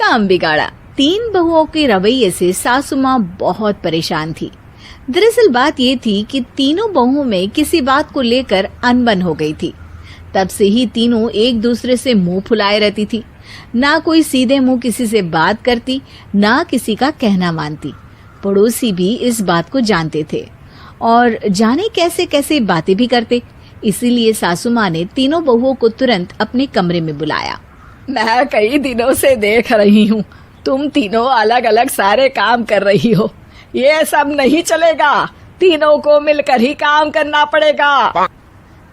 काम बिगाड़ा। 3 बहुओं के रवैये से सासू माँ बहुत परेशान थी। दरअसल बात ये थी कि तीनों बहुओं में किसी बात को लेकर अनबन हो गई थी। तब से ही तीनों एक दूसरे से मुंह फुलाए रहती थी। ना कोई सीधे मुंह किसी से बात करती, ना किसी का कहना मानती। पड़ोसी भी इस बात को जानते थे और जाने कैसे कैसे बातें भी करते। इसीलिए सासू माँ ने तीनों बहुओं को तुरंत अपने कमरे में बुलाया। मैं कई दिनों से देख रही हूँ, तुम तीनों अलग अलग सारे काम कर रही हो। ये सब नहीं चलेगा, तीनों को मिलकर ही काम करना पड़ेगा।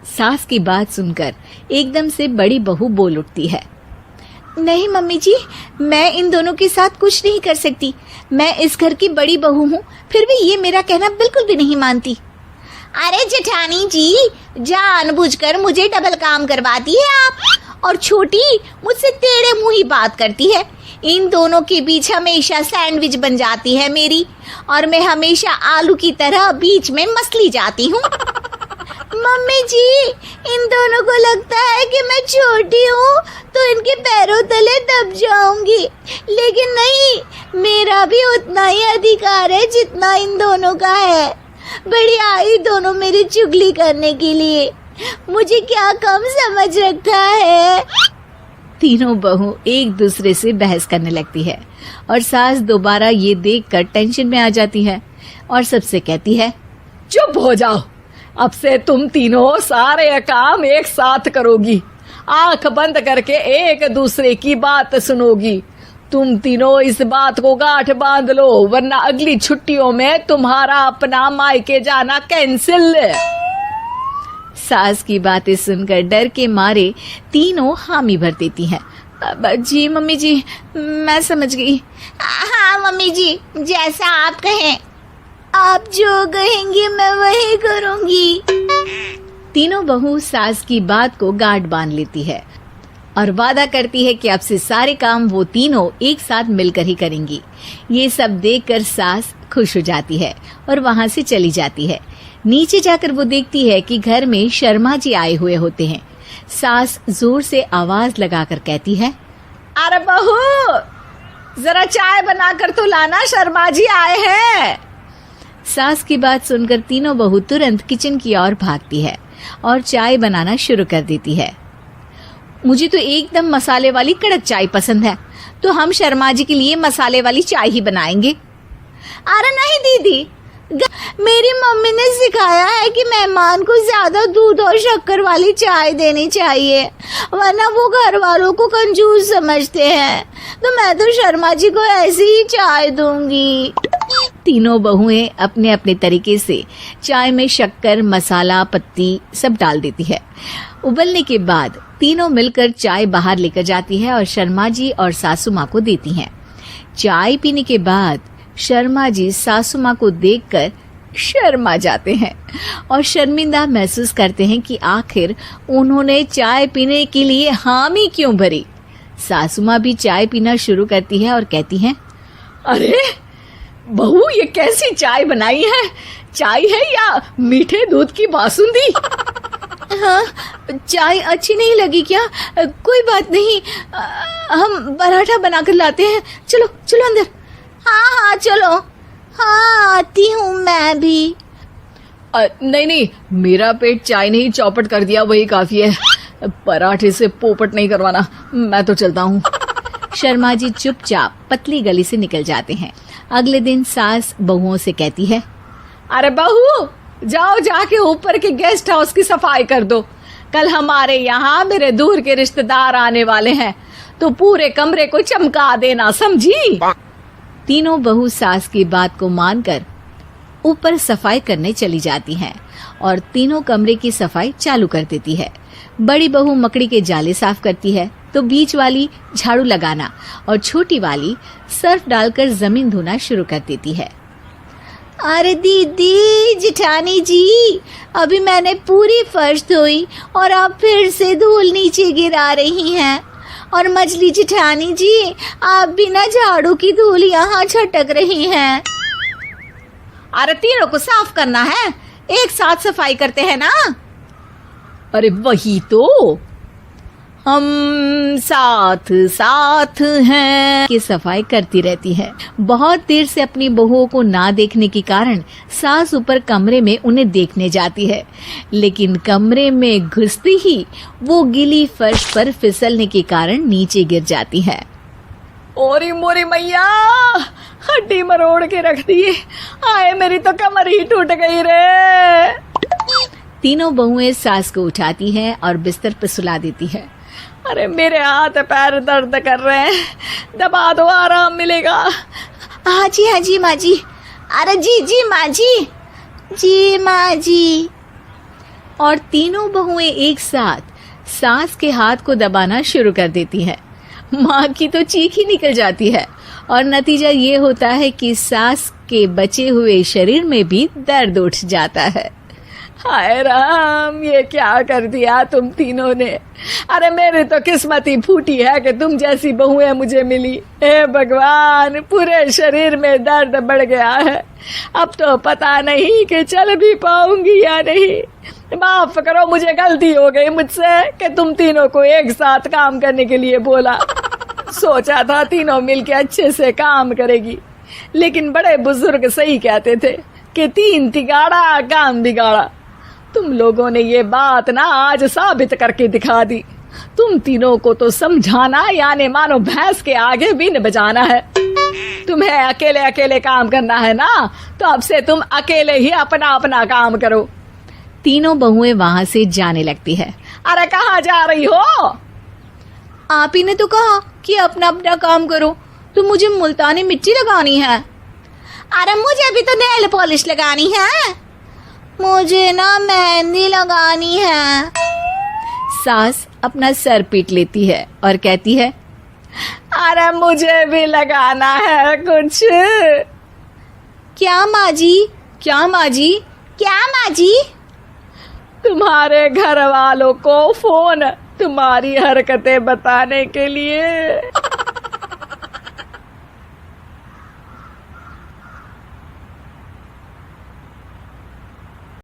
सास की बात सुनकर एकदम से बड़ी बहू बोल उठती है। नहीं मम्मी जी, मैं इन दोनों के साथ कुछ नहीं कर सकती। मैं इस घर की बड़ी बहू हूँ, फिर भी ये मेरा कहना बिल्कुल भी नहीं मानती। अरे जेठानी जी, जानबूझकर मुझे डबल काम करवाती है आप, और छोटी मुझसे टेढ़े मुंह ही बात करती है। इन दोनों के बीच हमेशा सैंडविच बन जाती है मेरी, और मैं हमेशा आलू की तरह बीच में मसली जाती हूँ। मम्मी जी, इन दोनों को लगता है कि मैं छोटी हूँ तो इनके पैरों तले दब जाऊंगी, लेकिन नहीं, मेरा भी उतना ही अधिकार है जितना इन दोनों का है। बड़ी आई दोनों मेरी चुगली करने के लिए, मुझे क्या कम समझ रखा है। तीनों बहू एक दूसरे से बहस करने लगती है और सास दोबारा ये देखकर टेंशन में आ जाती है और सबसे कहती है, चुप हो जाओ, अब से तुम तीनों सारे काम एक साथ करोगी, आंख बंद करके एक दूसरे की बात सुनोगी। तुम तीनों इस बात को गांठ बांध लो, वरना अगली छुट्टियों में तुम्हारा अपना मायके जाना कैंसिल। सास की बातें सुनकर डर के मारे तीनों हामी भर देती हैं। जी मम्मी जी, मैं समझ गई। हाँ मम्मी जी, जैसा आप कहें, आप जो कहेंगी मैं वही करूंगी। तीनों बहू सास की बात को गांठ बांध लेती है और वादा करती है कि अब से सारे काम वो तीनों एक साथ मिलकर ही करेंगी। ये सब देखकर सास खुश हो जाती है और वहां से चली जाती है। नीचे जाकर वो देखती है कि घर में शर्मा जी आए हुए होते हैं। सास जोर से आवाज लगाकर कहती है, अरे बहू, जरा चाय बनाकर तो लाना, शर्मा जी आए हैं। सास की बात सुनकर तीनों बहू तुरंत किचन की ओर भागती है और चाय बनाना शुरू कर देती है। मुझे तो एकदम मसाले वाली कड़क चाय पसंद है, तो हम शर्मा जी के लिए मसाले वाली चाय ही बनाएंगे। अरे नहीं दीदी, मेरी मम्मी ने सिखाया है कि मेहमान को ज्यादा दूध और शक्कर वाली चाय देनी चाहिए, वरना वो घर वालों को कंजूस समझते हैं। तो मैं तो शर्मा जी को ऐसी ही चाय दूंगी। तीनों बहुएं अपने अपने तरीके से चाय में शक्कर, मसाला, पत्ती सब डाल देती है। उबलने के बाद तीनों मिलकर चाय बाहर लेकर जाती है और शर्मा जी और सासू माँ को देती हैं। चाय पीने के बाद शर्मा जी सासू माँ को देखकर शर्मा जाते हैं और शर्मिंदा महसूस करते हैं कि आखिर उन्होंने चाय पीने के लिए हामी क्यों भरी। सासू माँ भी चाय पीना शुरू करती है और कहती हैं, अरे बहू, ये कैसी चाय बनाई है? चाय है या मीठे दूध की बासुंदी? हाँ, चाय अच्छी नहीं लगी क्या? कोई बात नहीं, हम पराठा बनाकर लाते हैं। चलो चलो अंदर। हाँ हाँ चलो, हाँ आती हूँ मैं भी। नहीं नहीं, मेरा पेट चाय ने ही चौपट कर दिया, वही काफी है। पराठे से पोपट नहीं करवाना, मैं तो चलता हूँ। शर्मा जी चुपचाप पतली गली से निकल जाते हैं। अगले दिन सास बहुओं से कहती है, अरे बहू, जाओ जाके ऊपर के गेस्ट हाउस की सफाई कर दो। कल हमारे यहाँ मेरे दूर के रिश्तेदार आने वाले हैं, तो पूरे कमरे को चमका देना, समझी? तीनों बहू सास की बात को मानकर ऊपर सफाई करने चली जाती हैं और तीनों कमरे की सफाई चालू कर देती है। बड़ी बहू मकड़ी के जाले साफ करती है, तो बीच वाली झाड़ू लगाना और छोटी वाली सर्फ डालकर जमीन धोना शुरू कर देती है। अरे दीदी, जेठानी जी, अभी मैंने पूरी फर्श धोई और आप फिर से धूल नीचे गिरा रही हैं। और मछली जेठानी जी, आप बिना झाड़ू की धूल यहाँ छटक रही हैं। अरे तीनों को साफ करना है, एक साथ सफाई करते हैं ना। अरे वही तो। हम साथ साथ हैं की सफाई करती रहती है। बहुत देर से अपनी बहुओं को ना देखने के कारण सास ऊपर कमरे में उन्हें देखने जाती है, लेकिन कमरे में घुसती ही वो गीली फर्श पर फिसलने के कारण नीचे गिर जाती है। ओरी मोरी मैया, हड्डी मरोड़ के रख दी। आए मेरी तो कमर ही टूट गई रे। तीनों बहुएं सास को उठाती हैं और बिस्तर पर सुला देती है। अरे मेरे हाथ पैर दर्द कर रहे हैं, दबा दो आराम मिलेगा। हाँ जी माँ जी। अरे जी माँ जी माँ जी। और तीनों बहुएं एक साथ सास के हाथ को दबाना शुरू कर देती हैं। माँ की तो चीख ही निकल जाती है और नतीजा ये होता है कि सास के बचे हुए शरीर में भी दर्द उठ जाता है। हाय राम, ये क्या कर दिया तुम तीनों ने। अरे मेरी तो किस्मत ही फूटी है कि तुम जैसी बहुएं मुझे मिली। हे भगवान, पूरे शरीर में दर्द बढ़ गया है। अब तो पता नहीं कि चल भी पाऊंगी या नहीं। माफ करो, मुझे गलती हो गई मुझसे कि तुम तीनों को एक साथ काम करने के लिए बोला। सोचा था तीनों मिलके अच्छे से काम करेगी, लेकिन बड़े बुजुर्ग सही कहते थे कि 3 तिगाड़ा काम बिगाड़ा। तुम लोगों ने ये बात ना आज साबित करके दिखा दी। तुम तीनों को तो समझाना यानी मानो भैंस के आगे बीन बजाना है। तुम्हें अकेले अकेले काम करना है ना, तो अब से तुम अकेले ही अपना अपना काम करो। तीनों बहुएं वहां से जाने लगती है। अरे कहाँ जा रही हो? आप ही ने तो कहा कि अपना अपना काम करो, तो मुझे मुल्तानी मिट्टी लगानी है। अरे मुझे भी तो नेल पॉलिश लगानी है। मुझे ना मेहंदी लगानी है। सास अपना सर पीट लेती है और कहती है, अरे मुझे भी लगाना है कुछ। क्या माँ जी? क्या माँ जी? क्या माँ जी? तुम्हारे घर वालों को फोन तुम्हारी हरकतें बताने के लिए।